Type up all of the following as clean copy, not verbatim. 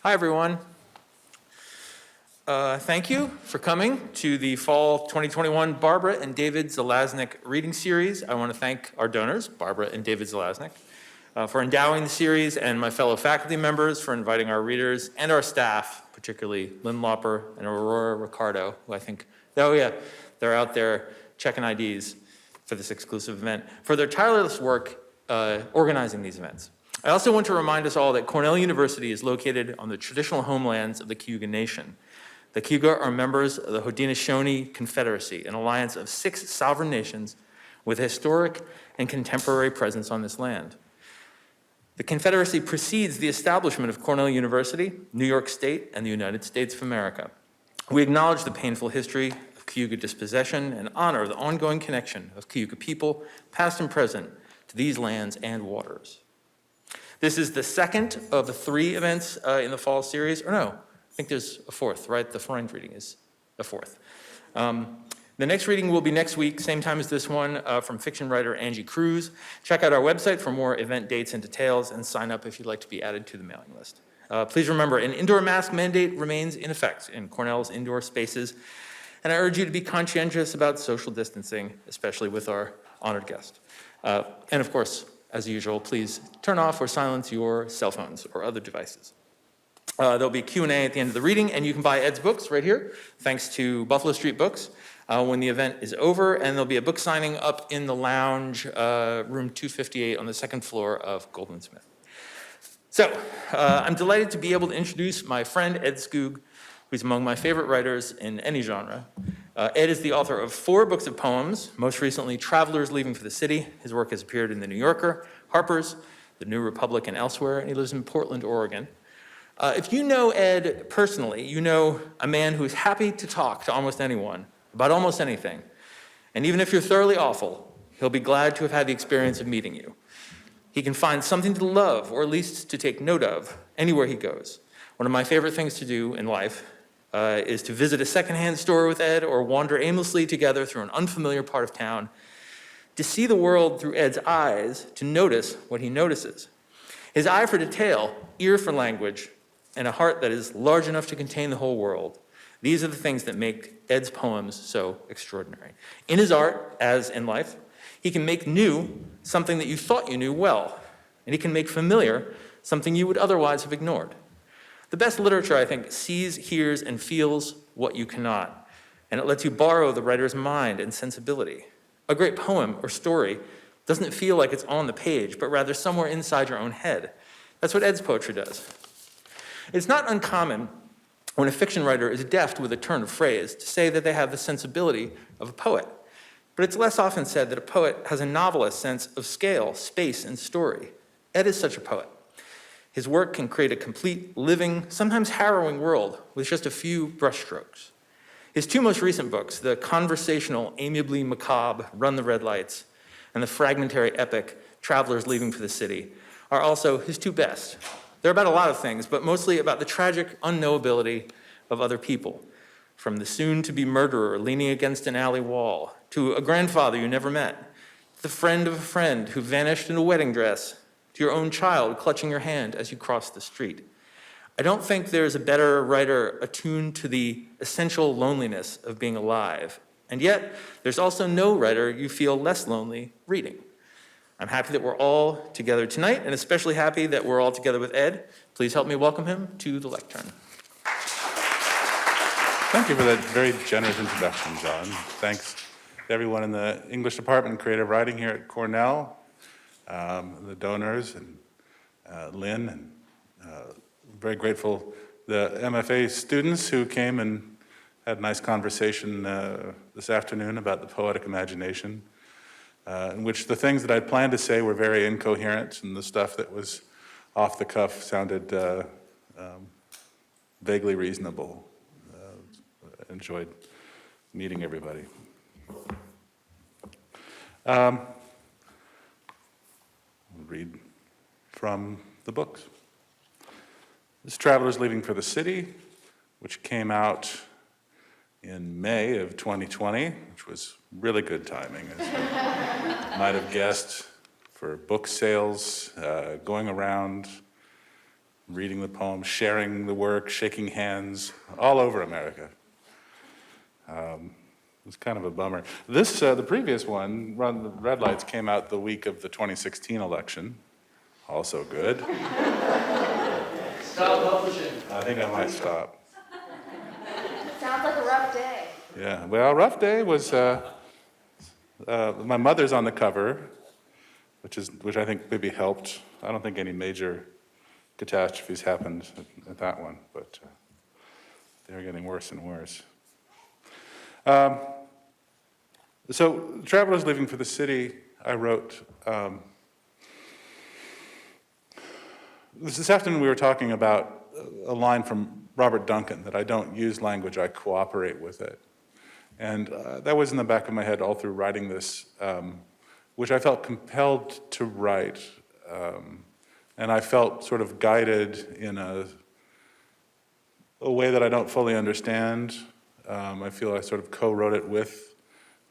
Hi, everyone. Thank you for coming to the Fall 2021 Barbara and David Zalaznick reading series. I want to thank our donors, Barbara and David Zalaznick, for endowing the series, and my fellow faculty members for inviting our readers, and our staff, particularly Lynn Lauper and Aurora Ricardo, who I think, oh yeah, they're out there checking IDs for this exclusive event, for their tireless work organizing these events. I also want to remind us all that Cornell University is located on the traditional homelands of the Cayuga Nation. The Cayuga are members of the Haudenosaunee Confederacy, an alliance of 6 sovereign nations with a historic and contemporary presence on this land. The Confederacy precedes the establishment of Cornell University, New York State, and the United States of America. We acknowledge the painful history of Cayuga dispossession and honor the ongoing connection of Cayuga people, past and present, to these lands and waters. This is the second of the 3 events in the fall series, or no, I think there's a 4th, right? The foreign reading is a 4th. The next reading will be next week, same time as this one, from fiction writer Angie Cruz. Check out our website for more event dates and details, and sign up if you'd like to be added to the mailing list. Please remember, an indoor mask mandate remains in effect in Cornell's indoor spaces, and I urge you to be conscientious about social distancing, especially with our honored guest. And of course, as usual, please turn off or silence your cell phones or other devices. There'll be Q&A at the end of the reading, and you can buy Ed's books right here, thanks to Buffalo Street Books, when the event is over, and there'll be a book signing up in the lounge, room 258 on the 2nd floor of Goldman Smith. So, I'm delighted to be able to introduce my friend Ed Skoog, who's among my favorite writers in any genre. Ed is the author of 4 books of poems, most recently Travelers Leaving for the City. His work has appeared in The New Yorker, Harper's, The New Republic, and elsewhere, and he lives in Portland, Oregon. If you know Ed personally, you know a man who is happy to talk to almost anyone about almost anything. And even if you're thoroughly awful, he'll be glad to have had the experience of meeting you. He can find something to love, or at least to take note of, anywhere he goes. One of my favorite things to do in life is to visit a secondhand store with Ed, or wander aimlessly together through an unfamiliar part of town, to see the world through Ed's eyes, to notice what he notices. His eye for detail, ear for language, and a heart that is large enough to contain the whole world. These are the things that make Ed's poems so extraordinary. In his art, as in life, he can make new something that you thought you knew well, and he can make familiar something you would otherwise have ignored. The best literature, I think, sees, hears, and feels what you cannot, and it lets you borrow the writer's mind and sensibility. A great poem or story doesn't feel like it's on the page, but rather somewhere inside your own head. That's what Ed's poetry does. It's not uncommon when a fiction writer is deft with a turn of phrase to say that they have the sensibility of a poet. But it's less often said that a poet has a novelist sense of scale, space, and story. Ed is such a poet. His work can create a complete, living, sometimes harrowing world with just a few brushstrokes. His 2 most recent books, the conversational, amiably macabre Run the Red Lights, and the fragmentary epic Travelers Leaving for the City, are also his 2 best. They're about a lot of things, but mostly about the tragic unknowability of other people, from the soon-to-be murderer leaning against an alley wall, to a grandfather you never met, the friend of a friend who vanished in a wedding dress, to your own child clutching your hand as you cross the street. I don't think there's a better writer attuned to the essential loneliness of being alive, and yet there's also no writer you feel less lonely reading. I'm happy that we're all together tonight, and especially happy that we're all together with Ed. Please help me welcome him to the lectern. Thank you for that very generous introduction, John. Thanks to everyone in the English department and creative writing here at Cornell, the donors, and Lynn, and very grateful the MFA students who came and had a nice conversation this afternoon about the poetic imagination, in which the things that I'd planned to say were very incoherent, and the stuff that was off the cuff sounded vaguely reasonable. Enjoyed meeting everybody. Read from the books. This is Travelers Leaving for the City, which came out in May of 2020, which was really good timing, as you might have guessed, for book sales going around reading the poem, sharing the work, shaking hands, all over America. It was kind of a bummer. This, the previous one, Run the Red Lights, came out the week of the 2016 election. Also good. Stop publishing. I think I might stop. Sounds like a rough day. Yeah, well, rough day was, my mother's on the cover, which I think maybe helped. I don't think any major catastrophes happened at that one, but they're getting worse and worse. So, Travelers Leaving for the City, I wrote, this afternoon we were talking about a line from Robert Duncan, that I don't use language, I cooperate with it. And that was in the back of my head all through writing this, which I felt compelled to write. And I felt sort of guided in a way that I don't fully understand. I feel I sort of co-wrote it with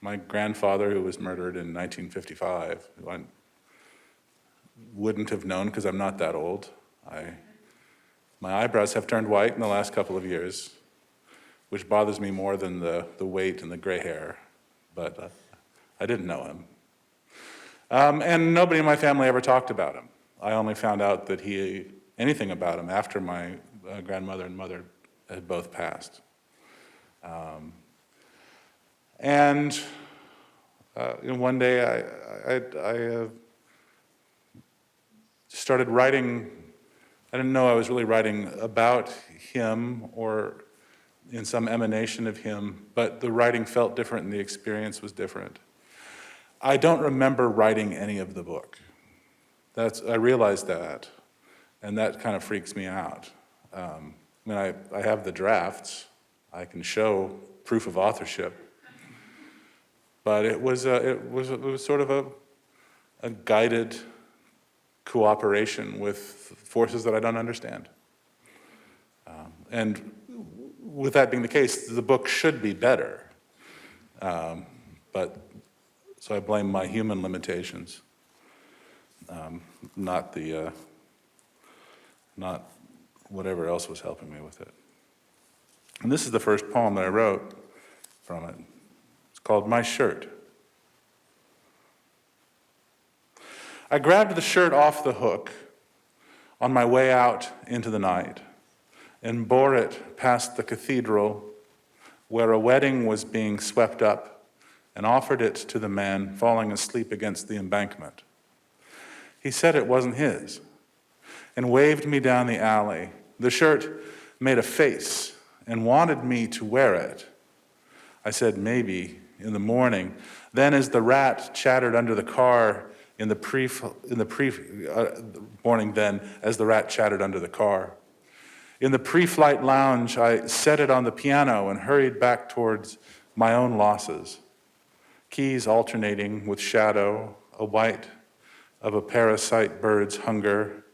my grandfather, who was murdered in 1955, who I wouldn't have known because I'm not that old. My eyebrows have turned white in the last couple of years, which bothers me more than the weight and the gray hair, but I didn't know him. And nobody in my family ever talked about him. I only found out that anything about him after my grandmother and mother had both passed. And one day I started writing. I didn't know I was really writing about him or in some emanation of him, but the writing felt different and the experience was different. I don't remember writing any of the book. I realized that, and that kind of freaks me out. I have the drafts. I can show proof of authorship, but it was sort of a guided cooperation with forces that I don't understand. And with that being the case, the book should be better. But so I blame my human limitations, not whatever else was helping me with it. And this is the first poem that I wrote from it. It's called My Shirt. I grabbed the shirt off the hook on my way out into the night and bore it past the cathedral where a wedding was being swept up and offered it to the man falling asleep against the embankment. He said it wasn't his and waved me down the alley. The shirt made a face and wanted me to wear it. I said maybe in the morning. Then as the rat chattered under the car in the morning then as the rat chattered under the car. In the pre-flight lounge, I set it on the piano and hurried back towards my own losses. Keys alternating with shadow, a white of a parasite bird's hunger.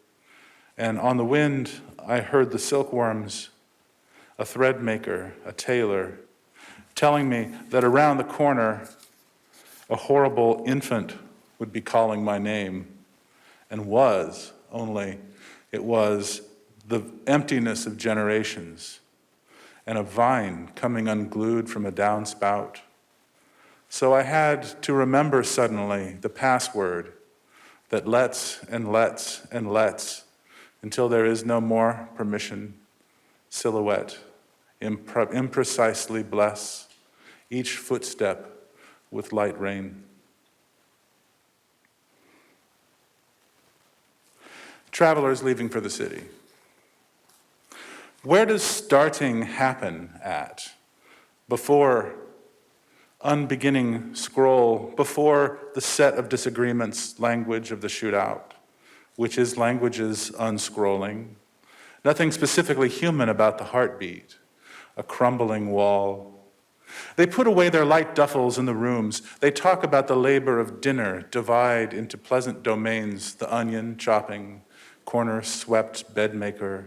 And on the wind, I heard the silkworms, a thread maker, a tailor, telling me that around the corner, a horrible infant would be calling my name, and was, only it was the emptiness of generations, and a vine coming unglued from a downspout. So I had to remember suddenly the password that lets and lets and lets until there is no more permission, silhouette, imprecisely bless each footstep with light rain. Travelers leaving for the city. Where does starting happen at? Before unbeginning scroll, before the set of disagreements, language of the shootout, which is language's unscrolling. Nothing specifically human about the heartbeat, a crumbling wall. They put away their light duffels in the rooms. They talk about the labor of dinner, divide into pleasant domains, the onion chopping, corner swept bedmaker,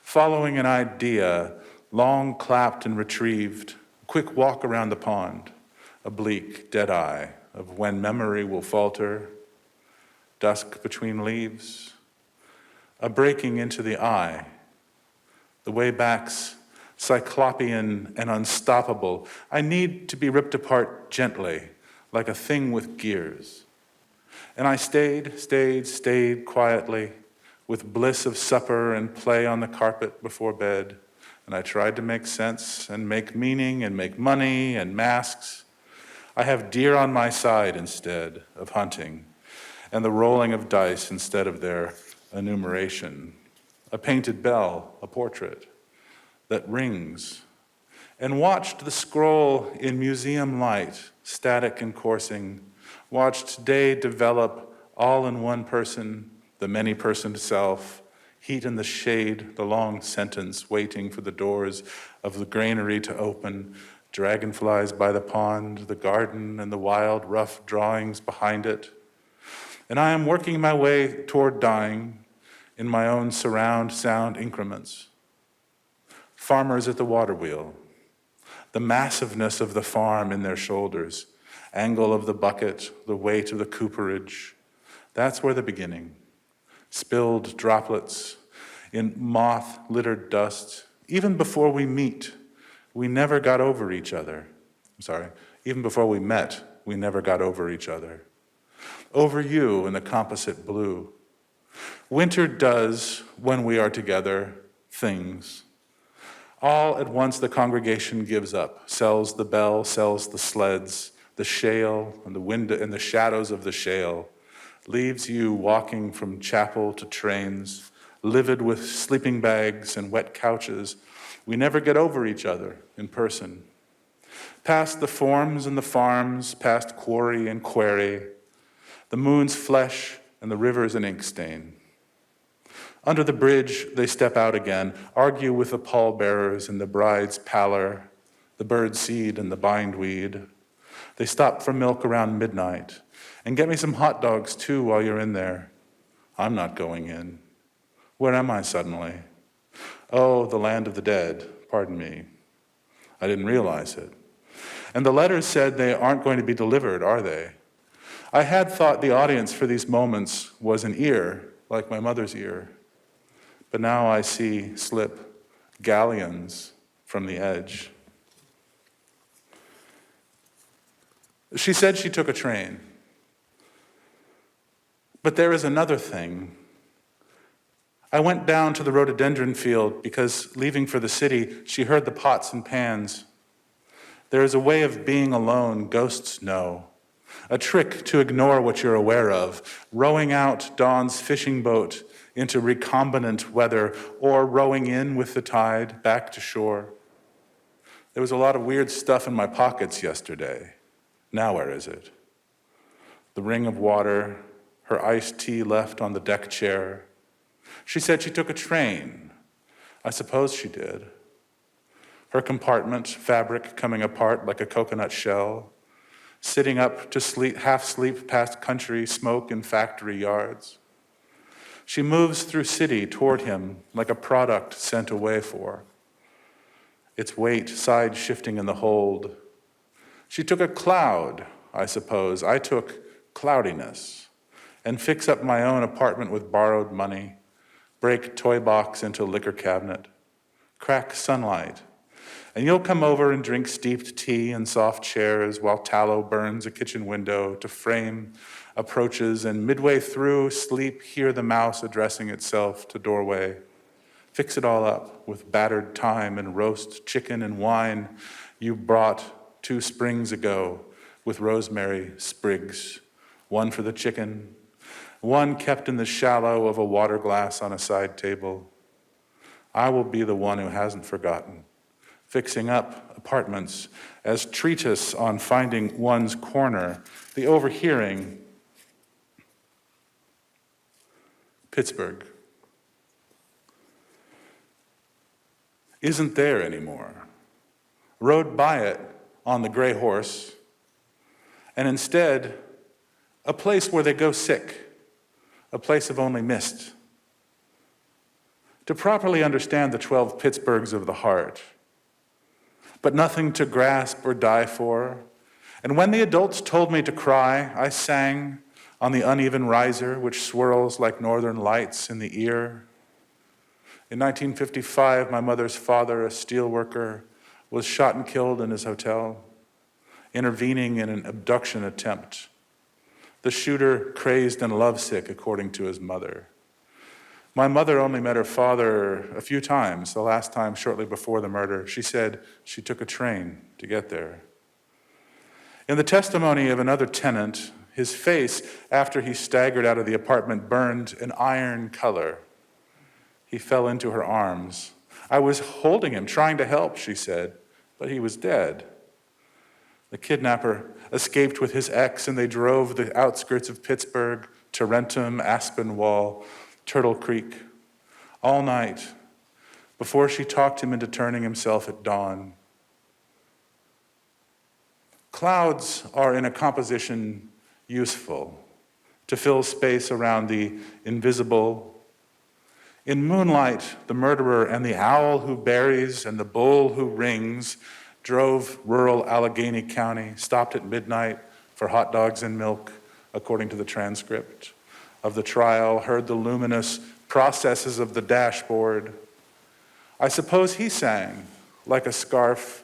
following an idea, long clapped and retrieved, quick walk around the pond, a bleak dead eye of when memory will falter, dusk between leaves, a breaking into the eye, the way back's cyclopean and unstoppable. I need to be ripped apart gently, like a thing with gears. And I stayed quietly, with bliss of supper and play on the carpet before bed. And I tried to make sense and make meaning and make money and masks. I have deer on my side instead of hunting, and the rolling of dice instead of their enumeration. A painted bell, a portrait that rings, and watched the scroll in museum light, static and coursing, watched day develop all in one person, the many-personed self, heat in the shade, the long sentence waiting for the doors of the granary to open, dragonflies by the pond, the garden, and the wild, rough drawings behind it. And I am working my way toward dying in my own surround sound increments. Farmers at the water wheel, the massiveness of the farm in their shoulders, angle of the bucket, the weight of the cooperage. That's where the beginning. Spilled droplets in moth-littered dust. Even before we meet, we never got over each other. Even before we met, we never got over each other. Over you in the composite blue. Winter does, when we are together, things. All at once the congregation gives up, sells the bell, sells the sleds, the shale and the window and the shadows of the shale, leaves you walking from chapel to trains, livid with sleeping bags and wet couches. We never get over each other in person. Past the forms and the farms, past quarry and query, the moon's flesh and the river's an ink stain. Under the bridge, they step out again, argue with the pallbearers and the bride's pallor, the bird seed and the bindweed. They stop for milk around midnight. And get me some hot dogs, too, while you're in there. I'm not going in. Where am I suddenly? Oh, the land of the dead. Pardon me. I didn't realize it. And the letters said they aren't going to be delivered, are they? I had thought the audience for these moments was an ear, like my mother's ear. But now I see slip galleons from the edge. She said she took a train. But there is another thing. I went down to the rhododendron field because, leaving for the city, she heard the pots and pans. There is a way of being alone ghosts know. A trick to ignore what you're aware of. Rowing out Dawn's fishing boat into recombinant weather, or rowing in with the tide back to shore. There was a lot of weird stuff in my pockets yesterday. Now where is it? The ring of water, her iced tea left on the deck chair. She said she took a train. I suppose she did. Her compartment, fabric coming apart like a coconut shell, sitting up to sleep, half sleep past country smoke in factory yards. She moves through city toward him like a product sent away for, its weight side shifting in the hold. She took a cloud, I suppose. I took cloudiness, and fix up my own apartment with borrowed money, break toy box into liquor cabinet, crack sunlight, and you'll come over and drink steeped tea in soft chairs while tallow burns a kitchen window to frame approaches, and midway through, sleep, hear the mouse addressing itself to doorway. Fix it all up with battered thyme and roast chicken and wine you brought 2 springs ago with rosemary sprigs, one for the chicken, one kept in the shallow of a water glass on a side table. I will be the one who hasn't forgotten, fixing up apartments as treatise on finding one's corner, the Overhearing, Pittsburgh, isn't there anymore. Rode by it on the gray horse, and instead, a place where they go sick, a place of only mist. To properly understand the 12 Pittsburghs of the heart, but nothing to grasp or die for. And when the adults told me to cry, I sang on the uneven riser which swirls like northern lights in the ear. In 1955, my mother's father, a steelworker, was shot and killed in his hotel, intervening in an abduction attempt. The shooter crazed and lovesick, according to his mother. My mother only met her father a few times, the last time shortly before the murder. She said she took a train to get there. In the testimony of another tenant, his face, after he staggered out of the apartment, burned an iron color. He fell into her arms. I was holding him, trying to help, she said, but he was dead. The kidnapper escaped with his ex, and they drove the outskirts of Pittsburgh, Torrentium, Aspinwall, Turtle Creek, all night, before she talked him into turning himself at dawn. Clouds are in a composition useful to fill space around the invisible. In moonlight, the murderer and the owl who buries and the bull who rings drove rural Allegheny County, stopped at midnight for hot dogs and milk, according to the transcript of the trial, heard the luminous processes of the dashboard. I suppose he sang like a scarf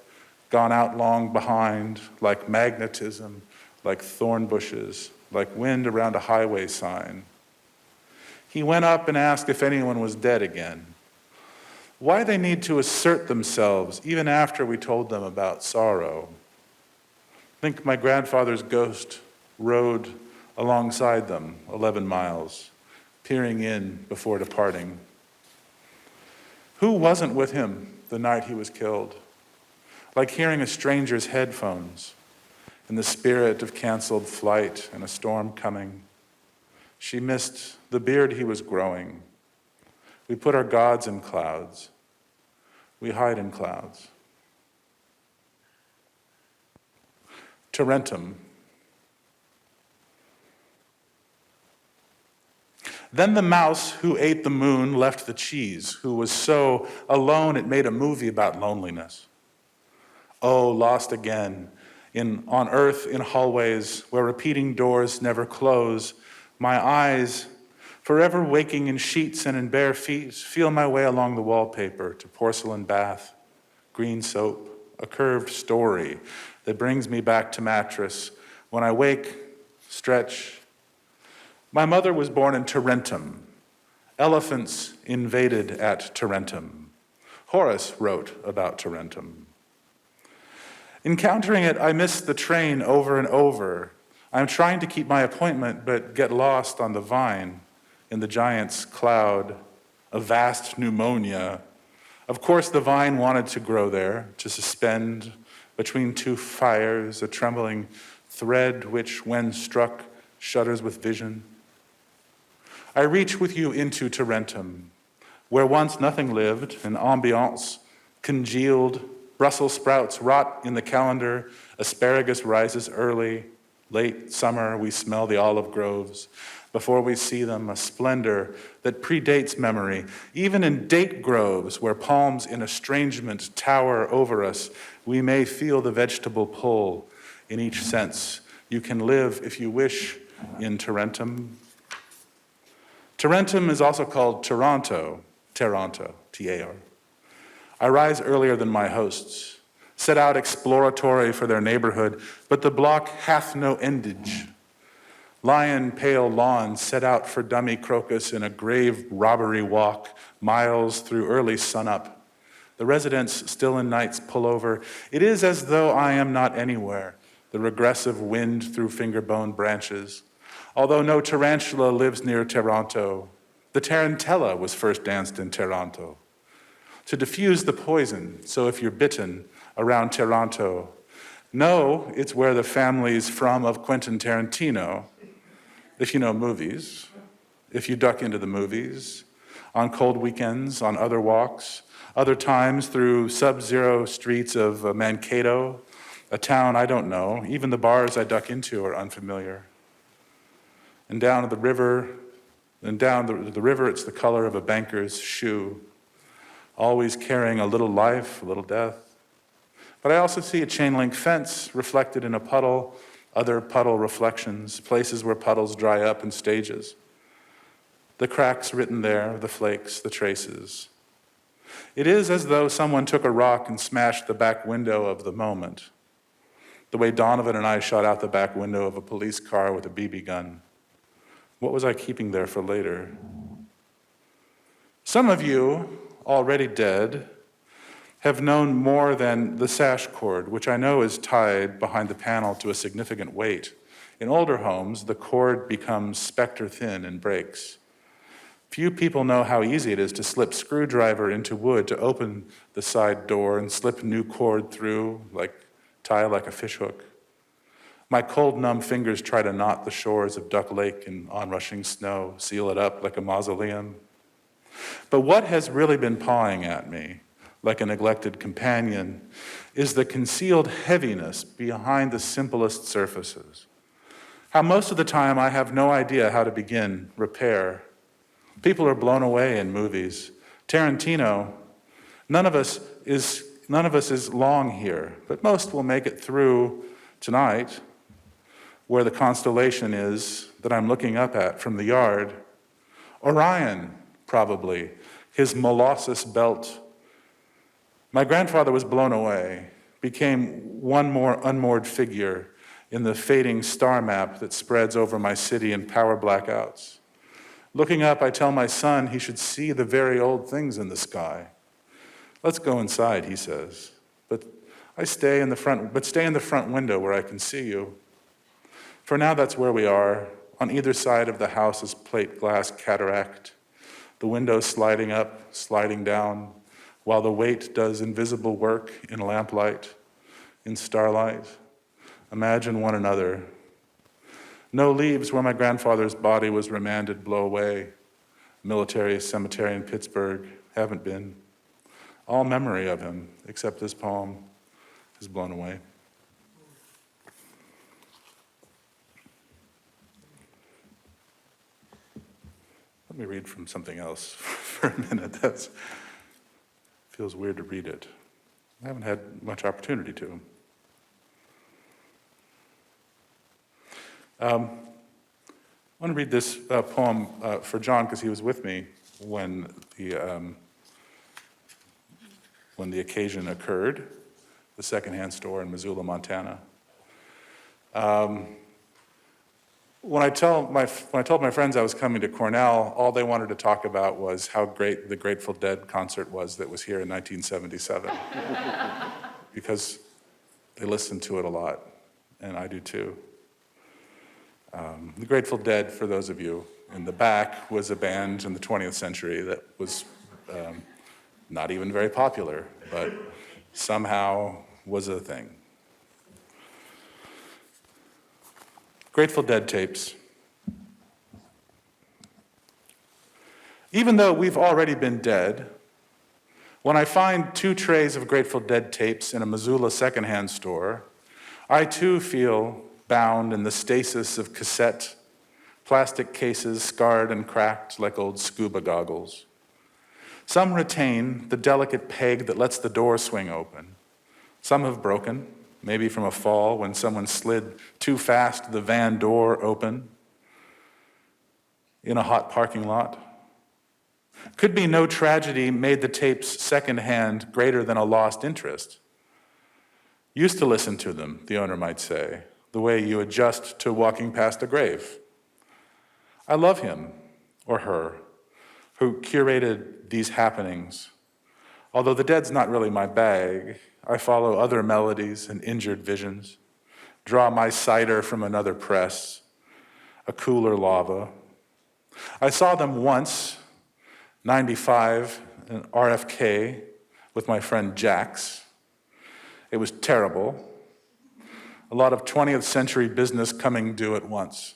gone out long behind, like magnetism, like thorn bushes, like wind around a highway sign. He went up and asked if anyone was dead again. Why they need to assert themselves even after we told them about sorrow. I think my grandfather's ghost rode alongside them 11 miles, peering in before departing. Who wasn't with him the night he was killed? Like hearing a stranger's headphones in the spirit of canceled flight and a storm coming. She missed the beard he was growing. We put our gods in clouds. We hide in clouds. Torrentium. Then the mouse who ate the moon left the cheese, who was so alone it made a movie about loneliness. Oh, lost again, on earth in hallways where repeating doors never close, my eyes, forever waking in sheets and in bare feet, feel my way along the wallpaper to porcelain bath, green soap, a curved story that brings me back to mattress. When I wake, stretch. My mother was born in Torrentium. Elephants invaded at Torrentium. Horace wrote about Torrentium. Encountering it, I miss the train over and over. I'm trying to keep my appointment, but get lost on the vine in the giant's cloud, a vast pneumonia. Of course, the vine wanted to grow there, to suspend between two fires, a trembling thread which, when struck, shudders with vision. I reach with you into Torrentium, where once nothing lived, an ambiance congealed, Brussels sprouts rot in the calendar, asparagus rises early, late summer we smell the olive groves. Before we see them, a splendor that predates memory. Even in date groves where palms in estrangement tower over us, we may feel the vegetable pull in each sense. You can live, if you wish, in Torrentium. Torrentium is also called Toronto, T-A-R. I rise earlier than my hosts, set out exploratory for their neighborhood, but the block hath no endage. Lion pale lawns set out for dummy crocus in a grave robbery walk, miles through early sunup. The residents still in nights pull over. It is as though I am not anywhere, the regressive wind through finger-bone branches. Although no tarantula lives near Toronto, the tarantella was first danced in Toronto. To diffuse the poison, so if you're bitten around Toronto, know it's where the family's from of Quentin Tarantino, if you know movies, if you duck into the movies, on cold weekends, on other walks, other times through sub-zero streets of Mankato, a town I don't know. Even the bars I duck into are unfamiliar. And down the river, it's the color of a banker's shoe, always carrying a little life, a little death. But I also see a chain link fence reflected in a puddle, other puddle reflections, places where puddles dry up in stages. The cracks written there, the flakes, the traces. It is as though someone took a rock and smashed the back window of the moment, the way Donovan and I shot out the back window of a police car with a BB gun. What was I keeping there for later? Some of you, already dead, have known more than the sash cord, which I know is tied behind the panel to a significant weight. In older homes, the cord becomes specter thin and breaks. Few people know how easy it is to slip screwdriver into wood to open the side door and slip new cord through, tie like a fishhook. My cold, numb fingers try to knot the shores of Duck Lake in onrushing snow, seal it up like a mausoleum. But what has really been pawing at me, like a neglected companion, is the concealed heaviness behind the simplest surfaces. How most of the time I have no idea how to begin repair. People are blown away in movies. Torrentium, none of us is long here, but most will make it through tonight, where the constellation is that I'm looking up at from the yard. Orion, probably, his molossus belt. My grandfather was blown away, became one more unmoored figure in the fading star map that spreads over my city in power blackouts. Looking up, I tell my son he should see the very old things in the sky. Let's go inside, he says. But stay in the front window where I can see you. For now, that's where we are. On either side of the house is plate glass cataract, the windows sliding up, sliding down, while the weight does invisible work in lamplight, in starlight. Imagine one another. No leaves where my grandfather's body was remanded blow away. Military cemetery in Pittsburgh, haven't been. All memory of him, except this poem, is blown away. Let me read from something else for a minute. That feels weird to read it. I haven't had much opportunity to. I want to read this poem for John because he was with me when the occasion occurred, the secondhand store in Missoula, Montana. When I told my friends I was coming to Cornell, all they wanted to talk about was how great the Grateful Dead concert was that was here in 1977. Because they listened to it a lot, and I do too. The Grateful Dead, for those of you in the back, was a band in the 20th century that was not even very popular, but somehow was a thing. Grateful Dead tapes. Even though we've already been dead, when I find 2 trays of Grateful Dead tapes in a Missoula secondhand store, I too feel bound in the stasis of cassette, plastic cases scarred and cracked like old scuba goggles. Some retain the delicate peg that lets the door swing open. Some have broken, maybe from a fall when someone slid too fast the van door open in a hot parking lot. Could be no tragedy made the tapes secondhand greater than a lost interest. Used to listen to them, the owner might say, the way you adjust to walking past a grave. I love him or her who curated these happenings. Although the Dead's not really my bag, I follow other melodies and injured visions, draw my cider from another press, a cooler lava. I saw them once, 95, in RFK, with my friend Jax. It was terrible. A lot of 20th century business coming due at once.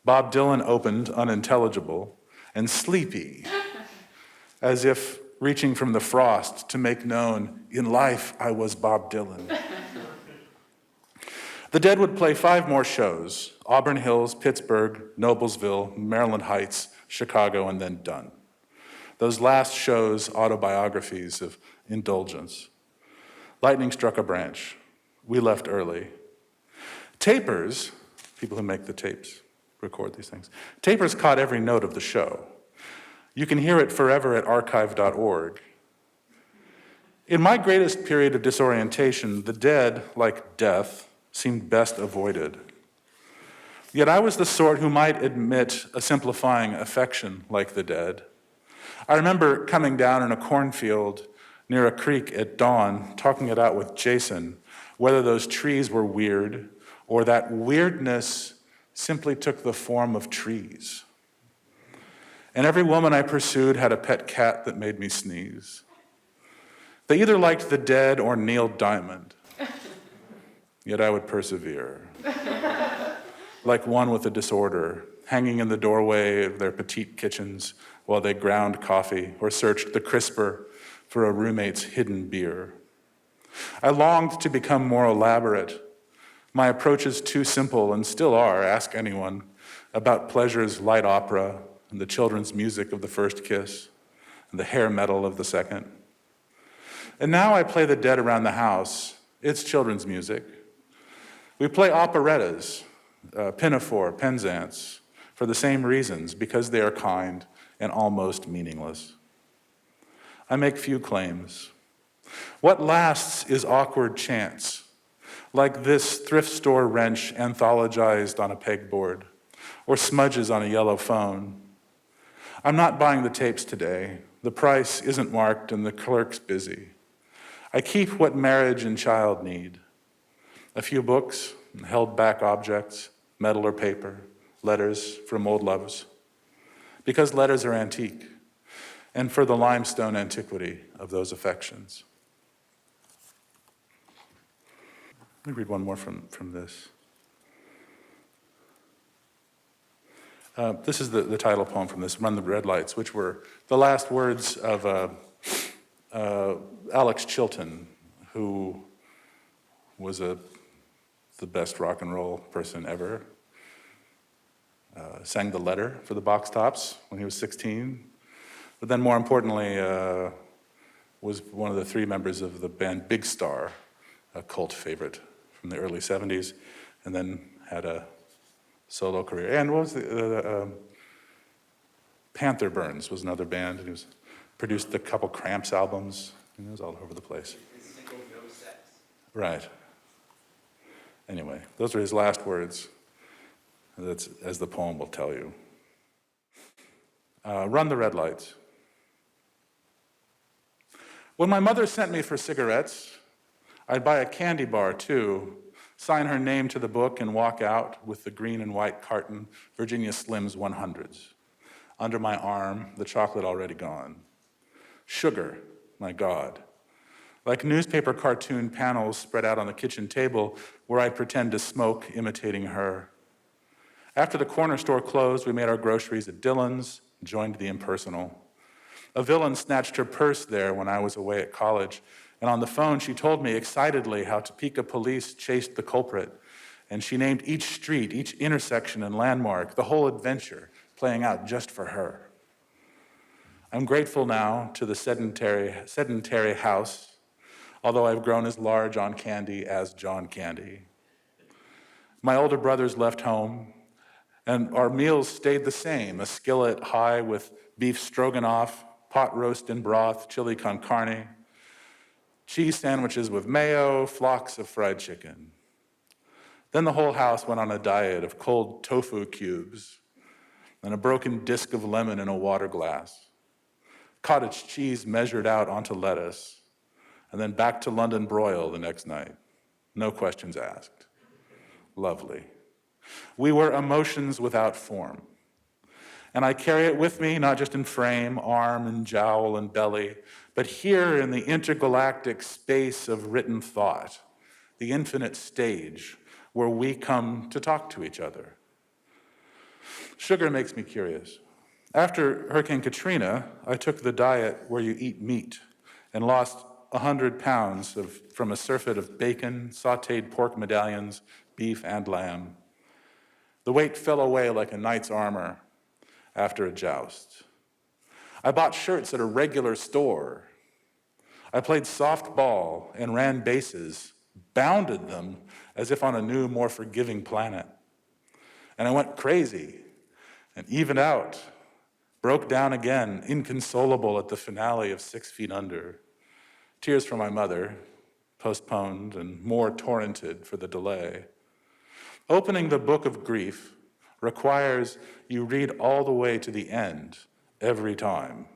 Bob Dylan opened unintelligible and sleepy, as if reaching from the frost to make known, in life I was Bob Dylan. The Dead would play 5 more shows, Auburn Hills, Pittsburgh, Noblesville, Maryland Heights, Chicago, and then done. Those last shows, autobiographies of indulgence. Lightning struck a branch. We left early. Tapers, people who make the tapes, record these things. Tapers caught every note of the show. You can hear it forever at archive.org. In my greatest period of disorientation, the dead, like death, seemed best avoided. Yet I was the sort who might admit a simplifying affection like the dead. I remember coming down in a cornfield near a creek at dawn, talking it out with Jason, whether those trees were weird or that weirdness simply took the form of trees. And every woman I pursued had a pet cat that made me sneeze. They either liked the dead or Neil Diamond, yet I would persevere. Like one with a disorder, hanging in the doorway of their petite kitchens while they ground coffee or searched the crisper for a roommate's hidden beer. I longed to become more elaborate. My approaches too simple and still are, ask anyone, about pleasure's light opera and the children's music of the first kiss and the hair metal of the second. And now I play the dead around the house. It's children's music. We play operettas, Pinafore, Penzance, for the same reasons, because they are kind and almost meaningless. I make few claims. What lasts is awkward chance, like this thrift store wrench anthologized on a pegboard, or smudges on a yellow phone. I'm not buying the tapes today. The price isn't marked and the clerk's busy. I keep what marriage and child need. A few books, held back objects, metal or paper, letters from old loves. Because letters are antique, and for the limestone antiquity of those affections. Let me read one more from this. This is the title poem from this, Run the Red Lights, which were the last words of Alex Chilton, who was the best rock and roll person ever. Sang The Letter for the Box Tops when he was 16. But then more importantly, was one of the three members of the band Big Star, a cult favorite from the early 70s, and then had a solo career. And what was the Panther Burns was another band, and he produced a couple Cramps albums. He was all over the place. Right. Anyway, those are his last words. That's as the poem will tell you. Run the red lights. When my mother sent me for cigarettes, I'd buy a candy bar too, sign her name to the book and walk out with the green and white carton, Virginia Slims 100s. Under my arm, the chocolate already gone. Sugar, my God. Like newspaper cartoon panels spread out on the kitchen table where I'd pretend to smoke, imitating her. After the corner store closed, we made our groceries at Dillon's, joined the impersonal. A villain snatched her purse there when I was away at college, and on the phone she told me excitedly how Topeka police chased the culprit, and she named each street, each intersection and landmark, the whole adventure playing out just for her. I'm grateful now to the sedentary house, although I've grown as large on candy as John Candy. My older brothers left home, and our meals stayed the same, a skillet high with beef stroganoff, pot roast in broth, chili con carne, cheese sandwiches with mayo, flocks of fried chicken. Then the whole house went on a diet of cold tofu cubes and a broken disc of lemon in a water glass, cottage cheese measured out onto lettuce, and then back to London broil the next night. No questions asked. Lovely. We were emotions without form. And I carry it with me, not just in frame, arm, and jowl, and belly, but here in the intergalactic space of written thought, the infinite stage where we come to talk to each other. Sugar makes me curious. After Hurricane Katrina, I took the diet where you eat meat and lost 100 pounds from a surfeit of bacon, sautéed pork medallions, beef, and lamb. The weight fell away like a knight's armor after a joust. I bought shirts at a regular store. I played softball and ran bases, bounded them as if on a new, more forgiving planet. And I went crazy and evened out, broke down again, inconsolable at the finale of 6 Feet Under. Tears for my mother, postponed and more torrented for the delay. Opening the book of grief requires you read all the way to the end every time.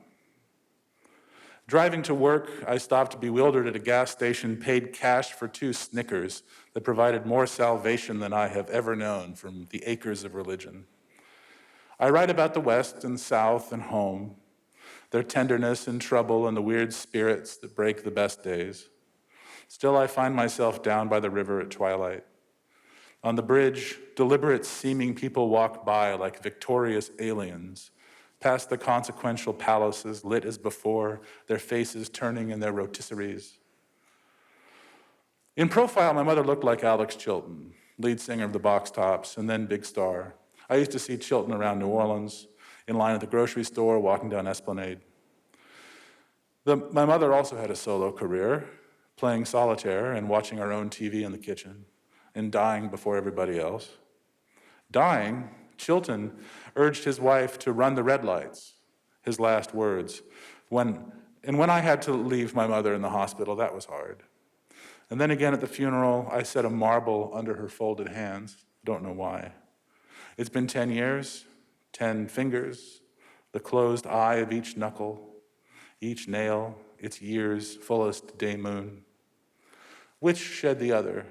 Driving to work, I stopped bewildered at a gas station, paid cash for 2 Snickers that provided more salvation than I have ever known from the acres of religion. I write about the West and South and home, their tenderness and trouble and the weird spirits that break the best days. Still, I find myself down by the river at twilight. On the bridge, deliberate seeming people walk by like victorious aliens, past the consequential palaces lit as before, their faces turning in their rotisseries. In profile, my mother looked like Alex Chilton, lead singer of the Box Tops, and then big star. I used to see Chilton around New Orleans, in line at the grocery store, walking down Esplanade. My mother also had a solo career, playing solitaire and watching our own TV in the kitchen, and dying before everybody else. Dying, Chilton urged his wife to run the red lights, his last words. When I had to leave my mother in the hospital, that was hard. And then again at the funeral, I set a marble under her folded hands. Don't know why. It's been 10 years, 10 fingers, the closed eye of each knuckle, each nail, its year's fullest day moon. Which shed the other?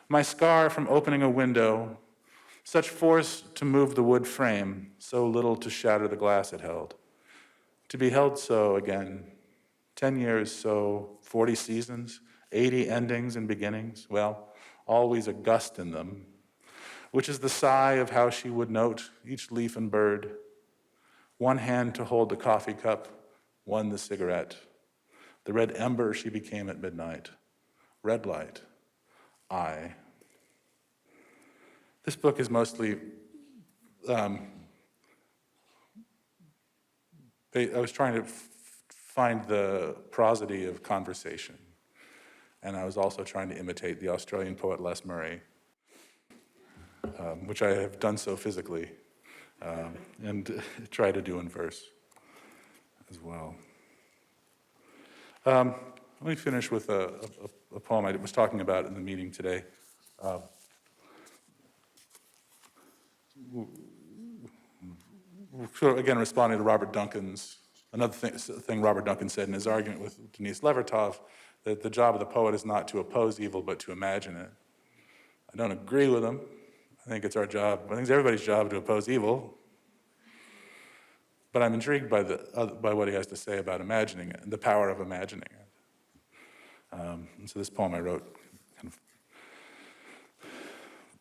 My scar from opening a window, such force to move the wood frame, so little to shatter the glass it held. To be held so again, 10 years so, 40 seasons, 80 endings and beginnings, well, always a gust in them, which is the sigh of how she would note each leaf and bird. One hand to hold the coffee cup, one the cigarette. The red ember she became at midnight. Red light. I. This book is mostly, I was trying to find the prosody of conversation, and I was also trying to imitate the Australian poet Les Murray, which I have done so physically, and try to do in verse as well. Let me finish with a poem I was talking about in the meeting today. So again, responding to Robert Duncan's, another thing Robert Duncan said in his argument with Denise Levertov, that the job of the poet is not to oppose evil, but to imagine it. I don't agree with him. I think it's our job, I think it's everybody's job to oppose evil. But I'm intrigued by what he has to say about imagining it, and the power of imagining it. And so this poem I wrote, kind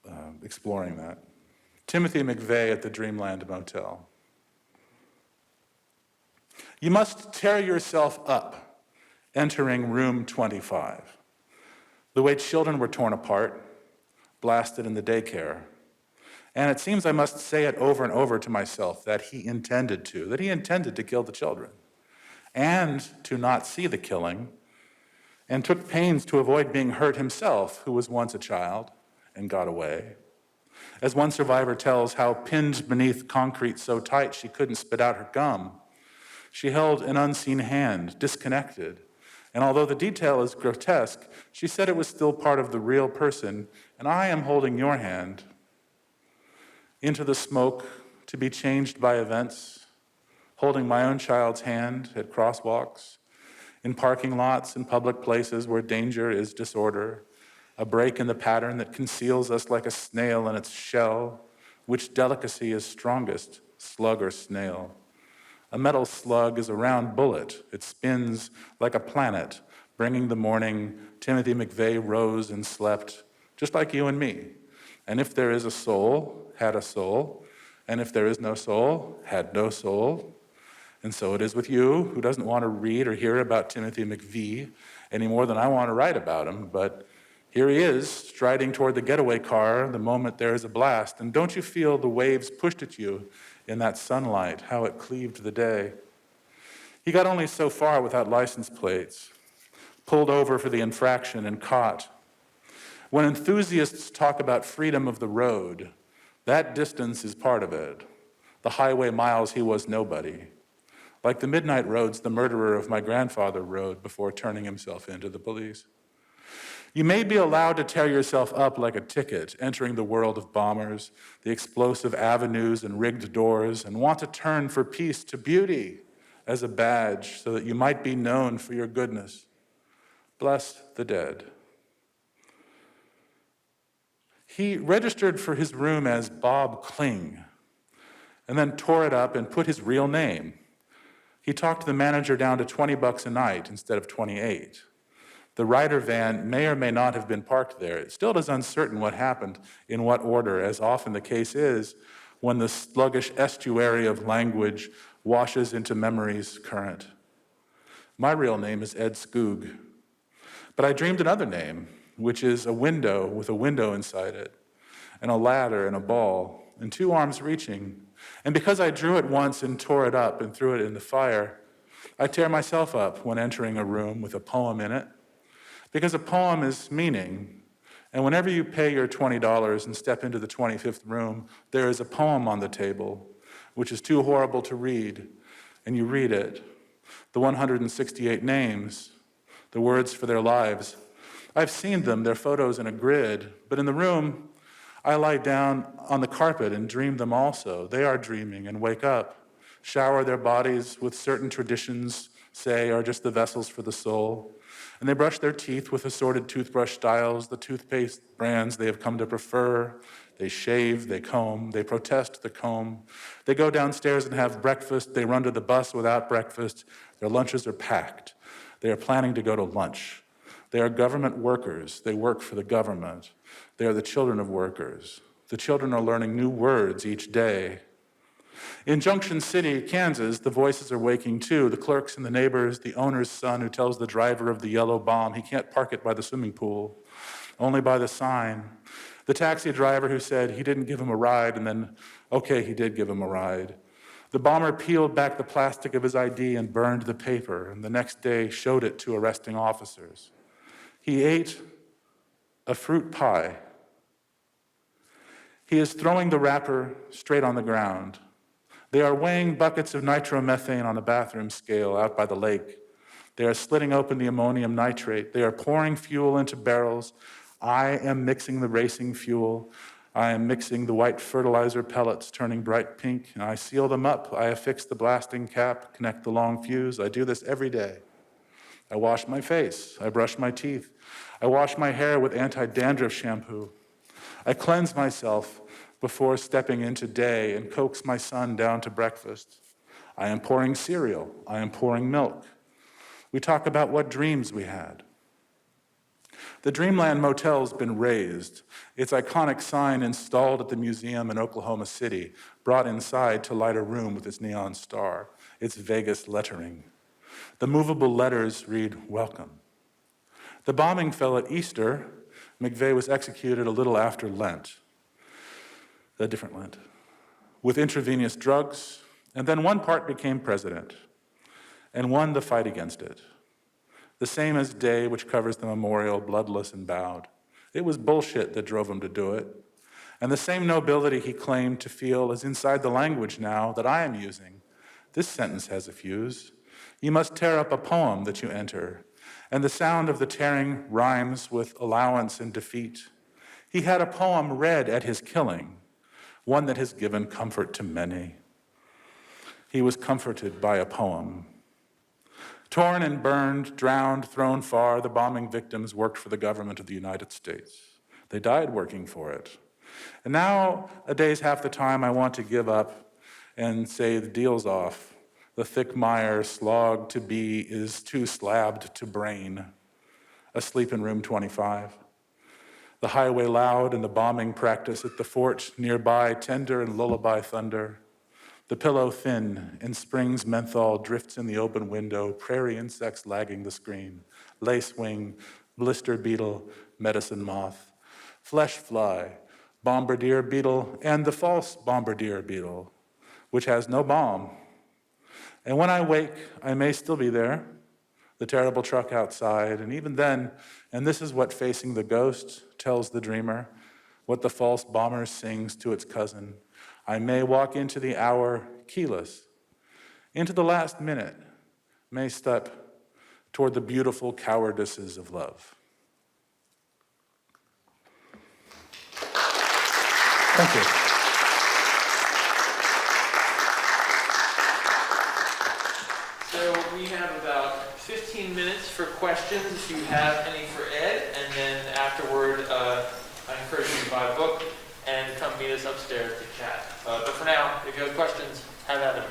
of exploring that. Timothy McVeigh at the Dreamland Motel. You must tear yourself up entering room 25, the way children were torn apart, blasted in the daycare. And it seems I must say it over and over to myself that he intended to kill the children, and to not see the killing, and took pains to avoid being hurt himself, who was once a child and got away. As one survivor tells, how pinned beneath concrete so tight she couldn't spit out her gum, she held an unseen hand, disconnected. And although the detail is grotesque, she said it was still part of the real person, and I am holding your hand into the smoke to be changed by events, holding my own child's hand at crosswalks, in parking lots and public places where danger is disorder, a break in the pattern that conceals us like a snail in its shell, which delicacy is strongest, slug or snail. A metal slug is a round bullet. It spins like a planet, bringing the morning. Timothy McVeigh rose and slept, just like you and me. And if there is a soul, had a soul. And if there is no soul, had no soul. And so it is with you, who doesn't want to read or hear about Timothy McVeigh any more than I want to write about him. But here he is, striding toward the getaway car the moment there is a blast. And don't you feel the waves pushed at you in that sunlight, how it cleaved the day? He got only so far without license plates, pulled over for the infraction and caught. When enthusiasts talk about freedom of the road, that distance is part of it. The highway miles he was nobody. like the midnight roads the murderer of my grandfather rode before turning himself in to the police. You may be allowed to tear yourself up like a ticket, entering the world of bombers, the explosive avenues and rigged doors, and want to turn for peace to beauty as a badge so that you might be known for your goodness. Bless the dead. He registered for his room as Bob Kling, and then tore it up and put his real name. He talked the manager down to $20 a night instead of 28. The Ryder van may or may not have been parked there. It still is uncertain what happened, in what order, as often the case is when the sluggish estuary of language washes into memory's current. My real name is Ed Skoog, but I dreamed another name, which is a window with a window inside it, and a ladder and a ball, and two arms reaching. And because I drew it once and tore it up and threw it in the fire, I tear myself up when entering a room with a poem in it, because a poem is meaning. And whenever you pay your $20 and step into the 25th room, there is a poem on the table, which is too horrible to read, and you read it. The 168 names, the words for their lives. I've seen them, their photos in a grid, but in the room, I lie down on the carpet and dream them also. They are dreaming and wake up, shower their bodies with certain traditions, say, are just the vessels for the soul. And they brush their teeth with assorted toothbrush styles, the toothpaste brands they have come to prefer. They shave, they comb, they protest the comb. They go downstairs and have breakfast. They run to the bus without breakfast. Their lunches are packed. They are planning to go to lunch. They are government workers. They work for the government. They are the children of workers. The children are learning new words each day. In Junction City, Kansas, the voices are waking too. The clerks and the neighbors, the owner's son who tells the driver of the yellow bomb he can't park it by the swimming pool, only by the sign. The taxi driver who said he didn't give him a ride and then, okay, he did give him a ride. The bomber peeled back the plastic of his ID and burned the paper, and the next day showed it to arresting officers. He ate a fruit pie. He is throwing the wrapper straight on the ground. They are weighing buckets of nitromethane on a bathroom scale out by the lake. They are slitting open the ammonium nitrate. They are pouring fuel into barrels. I am mixing the racing fuel. I am mixing the white fertilizer pellets, turning bright pink, and I seal them up. I affix the blasting cap, connect the long fuse. I do this every day. I wash my face. I brush my teeth. I wash my hair with anti-dandruff shampoo. I cleanse myself before stepping into day and coax my son down to breakfast. I am pouring cereal. I am pouring milk. We talk about what dreams we had. The Dreamland Motel has been raised, its iconic sign installed at the museum in Oklahoma City, brought inside to light a room with its neon star, its Vegas lettering. The movable letters read, "Welcome." The bombing fell at Easter. McVeigh was executed a little after Lent, a different Lent, with intravenous drugs, and then one part became president, and won the fight against it. The same as Day, which covers the memorial, bloodless and bowed. It was bullshit that drove him to do it. And the same nobility he claimed to feel is inside the language now that I am using. This sentence has a fuse. You must tear up a poem that you enter, and the sound of the tearing rhymes with allowance and defeat. He had a poem read at his killing, one that has given comfort to many. He was comforted by a poem. Torn and burned, drowned, thrown far, the bombing victims worked for the government of the United States. They died working for it. And now, a day's half the time, I want to give up and say the deal's off. The thick mire slogged to be is too slabbed to brain. Asleep in room 25. The highway loud and the bombing practice at the fort nearby, tender and lullaby thunder. The pillow thin, in spring's menthol drifts in the open window, prairie insects lagging the screen, lacewing, blister beetle, medicine moth, flesh fly, bombardier beetle, and the false bombardier beetle, which has no bomb. And when I wake, I may still be there, the terrible truck outside, and even then, and this is what Facing the Ghost tells the dreamer, what the false bomber sings to its cousin, I may walk into the hour keyless, into the last minute, may step toward the beautiful cowardices of love. Thank you. So we have about 15 minutes for questions if you have any for Ed, and then afterward, I encourage you to buy a book and come meet us upstairs to chat. But for now, if you have questions, have at them.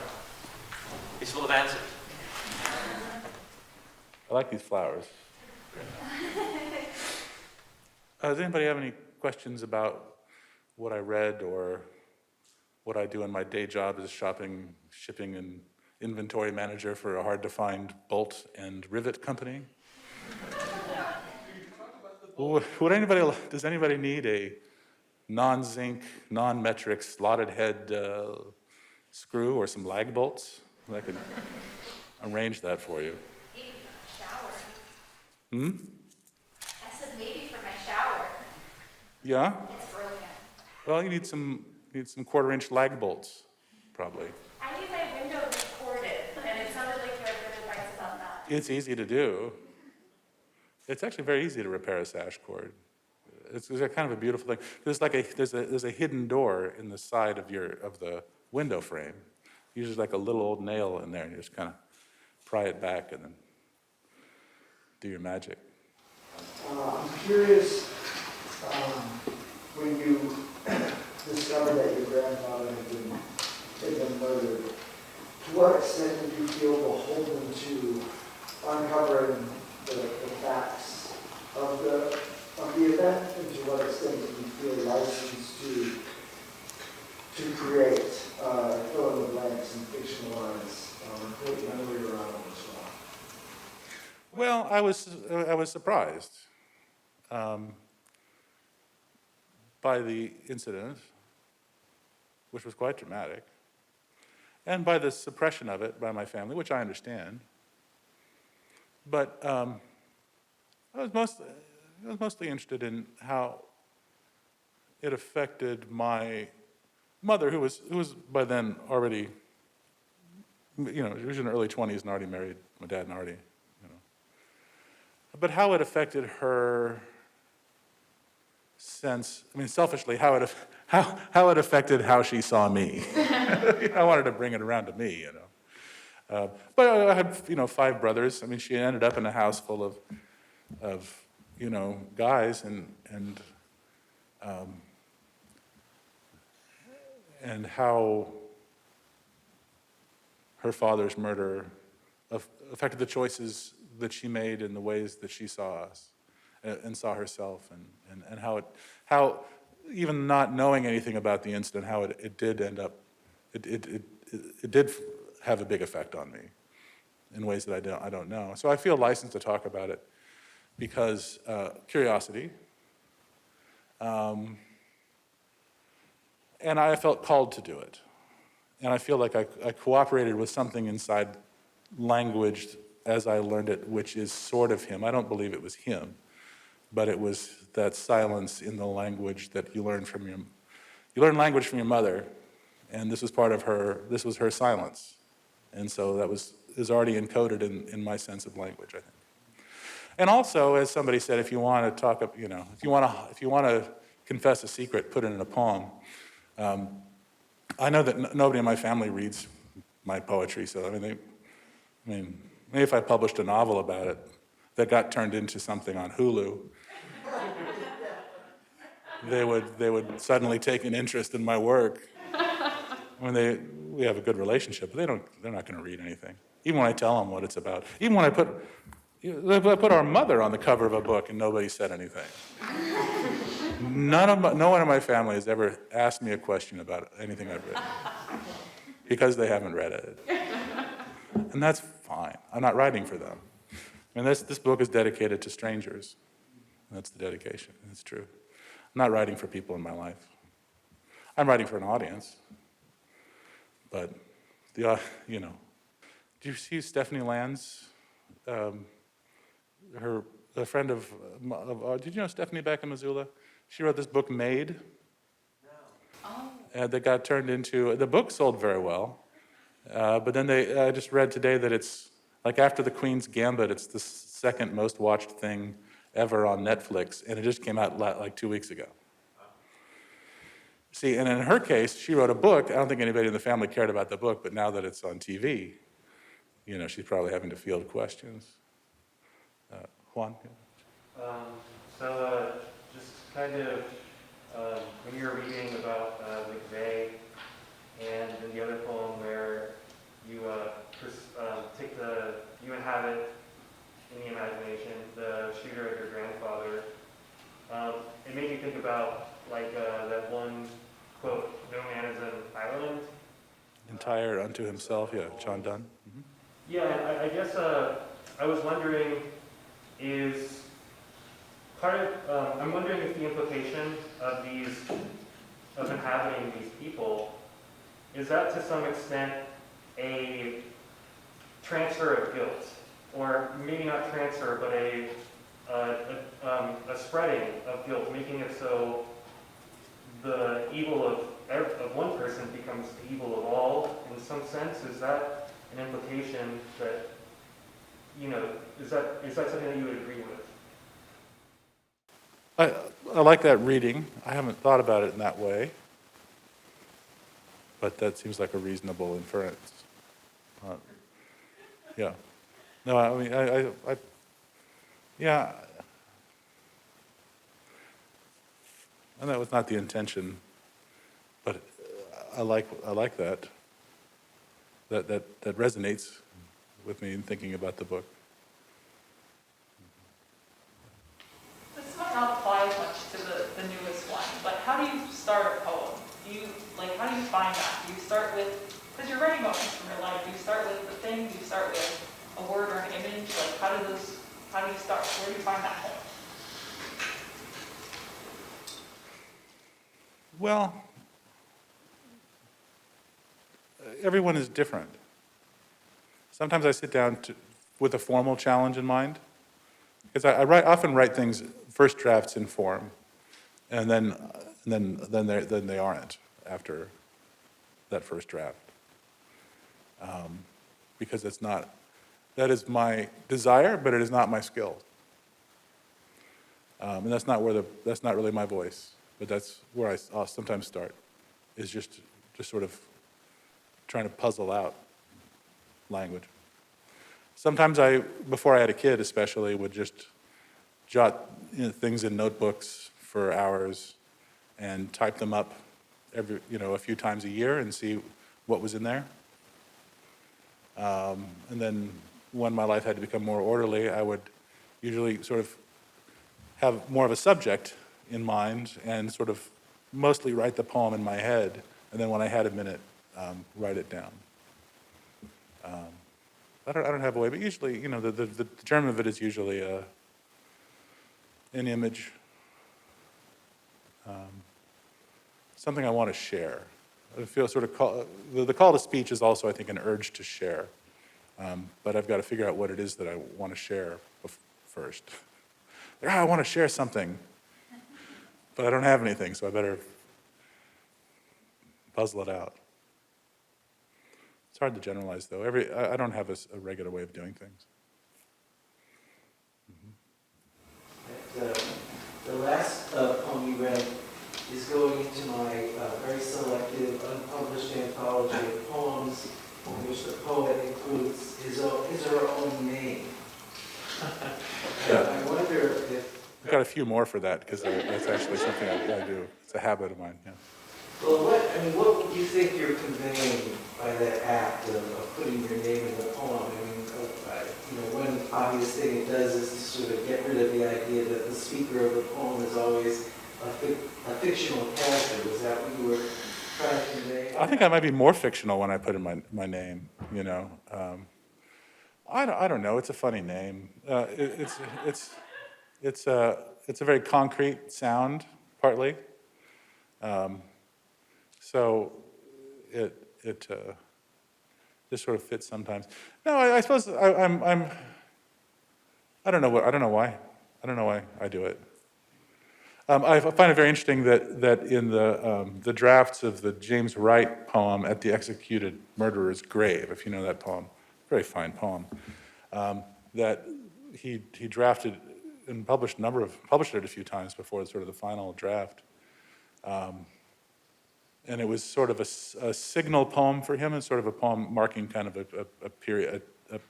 He's full of answers. I like these flowers. Does anybody have any questions about what I read or what I do in my day job as shipping, and inventory manager for a hard-to-find bolt and rivet company? Does anybody need a non-zinc, non-metric slotted head screw or some lag bolts? I could arrange that for you. Maybe for my shower. Hmm? I said maybe for my shower. Yeah? It's brilliant. Well, you need some quarter-inch lag bolts, probably. I need my window recorded, and it sounded like you had good advice about that. It's easy to do. It's actually very easy to repair a sash cord. It's a kind of a beautiful thing. There's a hidden door in the side of the window frame. Usually like a little old nail in there, and you just kind of pry it back and then do your magic. I'm curious, when you discovered that your grandfather had been murdered, to what extent did you feel beholden to uncovering the facts of the event, and to what extent did you feel licensed to create, fill in the blanks and fictionalize, put memory around them as well? Well, I was surprised by the incident, which was quite dramatic, and by the suppression of it by my family, which I understand. But I was mostly interested in how it affected my mother, who was by then already, she was in her early 20s and already married my dad and already, But how it affected her sense, selfishly, how it affected how she saw me. I wanted to bring it around to me, But I had, 5 brothers. She ended up in a house full of guys, and how her father's murder affected the choices that she made in the ways that she saw us and saw herself, and how even not knowing anything about the incident, how it did end up, it did have a big effect on me in ways that I don't know. So I feel licensed to talk about it because curiosity, and I felt called to do it. And I feel like I cooperated with something inside language as I learned it, which is sort of him. I don't believe it was him, but it was that silence in the language that you learn from you learn language from your mother, and this was her silence. And so that is already encoded in my sense of language, I think. And also, as somebody said, if you want to talk, if you want to confess a secret, put it in a poem. I know that nobody in my family reads my poetry, so maybe if I published a novel about it that got turned into something on Hulu, they would suddenly take an interest in my work. We have a good relationship, but they're not going to read anything. Even when I tell them what it's about. Even when I put our mother on the cover of a book and nobody said anything. No one in my family has ever asked me a question about anything I've written because they haven't read it. And that's fine. I'm not writing for them. This book is dedicated to strangers. That's the dedication. It's true. I'm not writing for people in my life. I'm writing for an audience. But do you see Stephanie Land's, a friend of did you know Stephanie back in Missoula? She wrote this book, Made. No. Oh. That got turned into, the book sold very well. But then I just read today that it's, like after The Queen's Gambit, it's the second most watched thing ever on Netflix, and it just came out like 2 weeks ago. See, and in her case, she wrote a book. I don't think anybody in the family cared about the book, but now that it's on TV, you know, she's probably having to field questions. Juan? Just kind of, when you were reading about McVeigh, and in the other poem where you you inhabit in the imagination the shooter of your grandfather, it made me think about like that one quote, "No man is an island." Entire unto himself, yeah, John Donne. Mm-hmm. Yeah, I guess I was wondering, is part of, I'm wondering if the implication of inhabiting these people, is that to some extent a transfer of guilt? Or maybe not transfer, but a spreading of guilt, making it so the evil of one person becomes the evil of all, in some sense? Is that an implication that, you know, is that something that you would agree with? I like that reading. I haven't thought about it in that way, but that seems like a reasonable inference. Yeah. No, I mean, yeah. And that was not the intention, but I like that. That resonates with me in thinking about the book. This might not apply as much to the newest one, but how do you start a poem? How do you find that? Do you start with, because you're writing about things from your life, do you start with the thing? Do you start with a word or an image? Like, how do you start? Where do you find that poem? Well, everyone is different. Sometimes I sit down with a formal challenge in mind, because I often write things, first drafts in form, and then they aren't after that first draft, because that is my desire, but it is not my skill, and that's not really my voice. But that's where I'll sometimes start, is just sort of trying to puzzle out language. Sometimes before I had a kid especially, would just jot things in notebooks for hours and type them up a few times a year and see what was in there. And then when my life had to become more orderly, I would usually sort of have more of a subject in mind and sort of mostly write the poem in my head, and then when I had a minute, write it down. I don't have a way, but usually, the germ of it is usually an image, something I want to share. I feel sort of the call to speech is also, I think, an urge to share, but I've got to figure out what it is that I want to share first. I want to share something, but I don't have anything, so I better puzzle it out. It's hard to generalize, though. I don't have a regular way of doing things. The last poem you read is going into my very selective, unpublished anthology of poems in which the poet includes his or her own name. Yeah. I wonder if... I've got a few more for that, because that's actually something I do. It's a habit of mine, yeah. Well, what would you think you're conveying by that act of putting your name in the poem? I mean, one obvious thing it does is to sort of get rid of the idea that the speaker of the poem is always a fictional character. Was that what you were trying to convey? I think I might be more fictional when I put in my name, I don't know. It's a funny name. It's a very concrete sound, partly. So it just sort of fits sometimes. No, I suppose I don't know why. I don't know why I do it. I find it very interesting that in the drafts of the James Wright poem At the Executed Murderer's Grave, if you know that poem, very fine poem, that he drafted and published it a few times before sort of the final draft. And it was sort of a signal poem for him, and sort of a poem marking kind of a period, a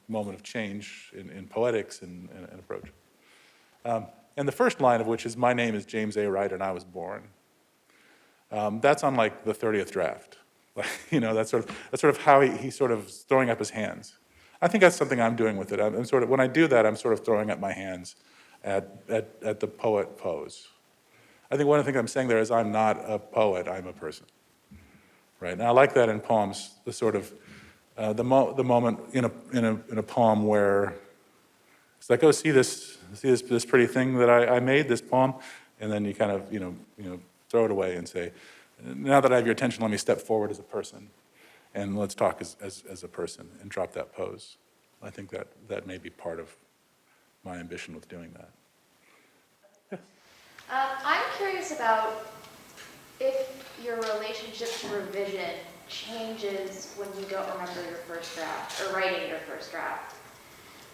moment of change in poetics and approach. And the first line of which is, "My name is James A. Wright and I was born." That's on like the 30th draft. You know, that's sort of how he's sort of throwing up his hands. I think that's something I'm doing with it. I'm sort of, when I do that, I'm sort of throwing up my hands at the poet pose. I think one of the things I'm saying there is I'm not a poet, I'm a person. Right? And I like that in poems, the sort of, the moment in a poem where it's like, oh, see this pretty thing that I made, this poem, and then you kind of, you know, throw it away and say, now that I have your attention, let me step forward as a person, and let's talk as a person, and drop that pose. I think that may be part of my ambition with doing that. I'm curious about if your relationship to revision changes when you don't remember your first draft, or writing your first draft,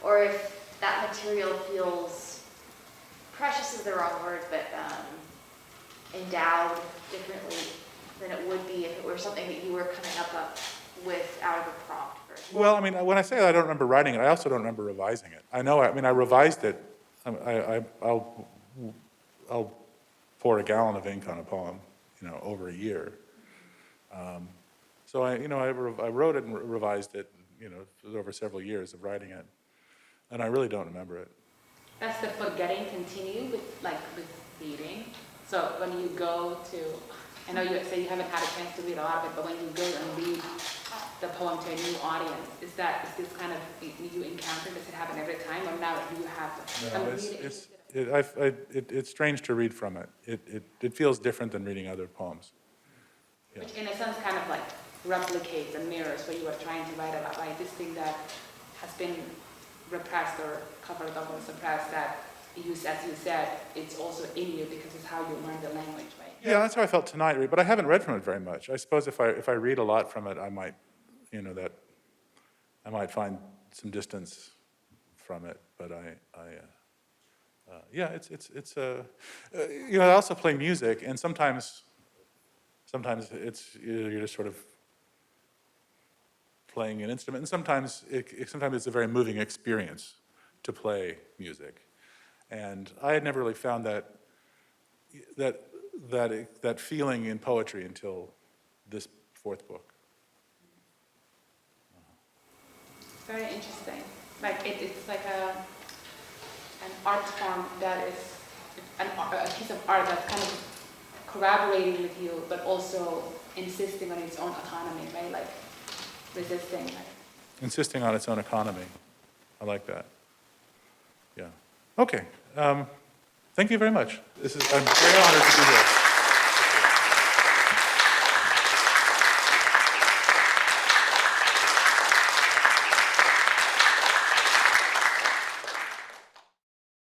or if that material feels, precious is the wrong word, but endowed differently than it would be if it were something that you were coming up with out of a prompt version. Well, I mean, when I say that I don't remember writing it, I also don't remember revising it. I revised it. I'll pour a gallon of ink on a poem, you know, over a year. So I wrote it and revised it, you know, over several years of writing it, and I really don't remember it. Does the forgetting continue with reading? So when you go to, I know you say you haven't had a chance to read a lot of it, but when you go and read the poem to a new audience, is this kind of, you encounter, does it happen every time, or now do you have? It's strange to read from it. It feels different than reading other poems. Yeah. Which in a sense kind of like replicates and mirrors what you are trying to write about, right? This thing that has been repressed or covered up or suppressed, that you, as you said, it's also in you because it's how you learn the language, right? Yeah, that's how I felt tonight, but I haven't read from it very much. I suppose if I read a lot from it, I might, you know, I might find some distance from it, but yeah, it's you know, I also play music, and sometimes it's, you're just sort of playing an instrument, and sometimes it's a very moving experience to play music, and I had never really found that feeling in poetry until this fourth book. Very interesting. Like it's like an art form that is a piece of art that's kind of collaborating with you, but also insisting on its own autonomy, right? Like resisting. Insisting on its own economy. I like that. Yeah. Okay. Thank you very much. I'm very honored to be here.